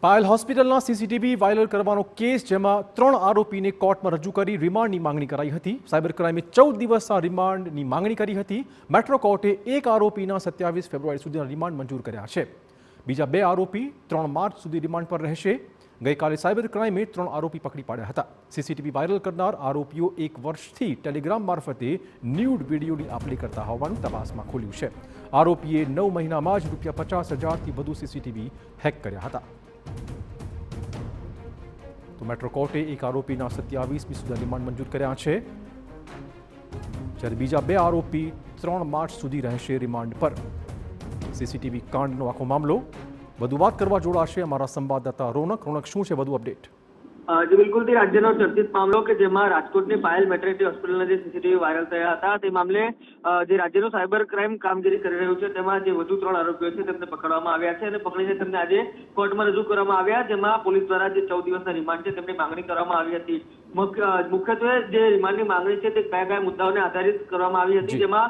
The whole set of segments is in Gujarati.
પાયલ હોસ્પિટલના સીસીટીવી વાયરલ કરવાનો કેસ જેમાં 3 આરોપીને કોર્ટમાં રજૂ કરી રિમાન્ડની માંગણી કરાઈ હતી। સાયબર ક્રાઇમે 14 દિવસના રિમાન્ડની માંગણી કરી હતી। મેટ્રો કોર્ટે એક આરોપીના 27 ફેબ્રુઆરી સુધીના રિમાન્ડ મંજૂર કર્યા છે। બીજા 2 આરોપી 3 માર્ચ સુધી રિમાન્ડ પર રહેશે। ગઈકાલે સાયબર ક્રાઇમે 3 આરોપી પકડી પાડ્યા હતા। સીસીટીવી વાયરલ કરનાર આરોપીઓ 1 વર્ષથી ટેલિગ્રામ મારફતે ન્યૂડ વિડીયોની આપ-લે કરતા હોવાનું તપાસમાં ખુલ્યું છે। આરોપીએ 9 મહિનામાં જ ₹50,000થી વધુ સીસીટીવી હેક કર્યા હતા। तो मेट्रो कोर्टे एक आरोपी 27 सुधी रिमांड मंजूर कर्या छे, ज्यारे बीजा 2 आरोपी 3 मार्च सुधी रहेशे रिमांड पर। सीसीटीवी कांडनो आखो मामलो વધુ વાત કરવા જોડાશે અમારા સંવાદદાતા રોનક। શું છે વધુ અપડેટ? जी बिल्कुल राज्यનો ચર્ચિત મામલો કે જેમાં રાજકોટની પાયલ મેટર્નિટી હોસ્પિટલના જે સીસીટીવી વાયરલ થયા હતા તે મામલે જે રાજ્યનો સાયબર ક્રાઇમ કામગીરી કરી રહ્યું છે તેમાં જે વધુ 3 આરોપીઓ છે તેમને પકડવામાં આવ્યા છે અને પકડીને તેમને આજે કોર્ટમાં રજૂ કરવામાં આવ્યા, જેમાં પોલીસ દ્વારા જે 14 દિવસના રિમાન્ડ છે તેમની માંગણી કરવામાં આવી હતી। મુખ્યત્વે જે રિમાન્ડની માંગણી છે તે કયા મુદ્દાઓને આધારિત કરવામાં આવી હતી, જેમાં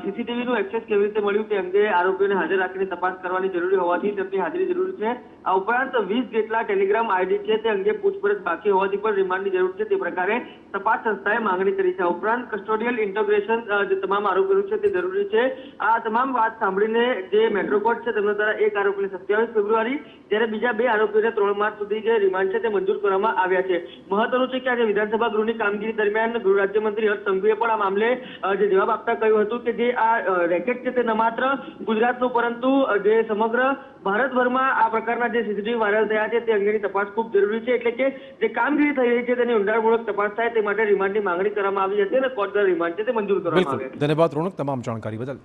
સીસીટીવીનું એક્સેસ કેવી રીતે મળ્યું તે અંગે આરોપીઓને હાજર રાખીને તપાસ કરવાની જરૂરી હોવાથી તેમની હાજરી જરૂરી છે। આ ઉપરાંત 20 જેટલા ટેલિગ્રામ આઈડી છે તે અંગે પૂછપરછ બાકી હોવાથી પણ રિમાન્ડની જરૂર છે તે પ્રકારે તપાસ સંસ્થાએ માંગણી કરી છે। ઉપરાંત કસ્ટોડિયલ ઇન્ટોગ્રેશન જે તમામ આરોપીઓ છે તે જરૂરી છે। આ તમામ વાત સાંભળીને જે મેટ્રો કોર્ટ છે તેમના દ્વારા એક આરોપીને 27 ફેબ્રુઆરી જ્યારે બીજા 2 આરોપીઓને 3 માર્ચ સુધી જે રિમાન્ડ છે તે મંજૂર કરવામાં આવ્યા છે। મહત્વનું છે કે આજે વિધાનસભા ગૃહની કામગીરી દરમિયાન ગૃહ રાજ્યમંત્રી હર્ષ સંઘવીએ પણ આ મામલે જે જવાબ આપતા કહ્યું હતું કે જે આ રેકેટ છે તે ન માત્ર ગુજરાતનું પરંતુ જે સમગ્ર ભારતભરમાં આ પ્રકારના જે સીસીટીવી વાયરલ થયા છે તે અંગેની તપાસ ખૂબ જરૂરી છે, એટલે કે જે કામગીરી થઈ રહી છે તેની ઊંડાણપૂર્વક તપાસ થાય તે માટે રિમાન્ડની માંગણી કરવામાં આવી હતી અને કોર્ટ દ્વારા રિમાન્ડ છે તે મંજૂર કરવામાં આવ્યા છે। ધન્યવાદ રોનક તમામ જાણકારી બદલ।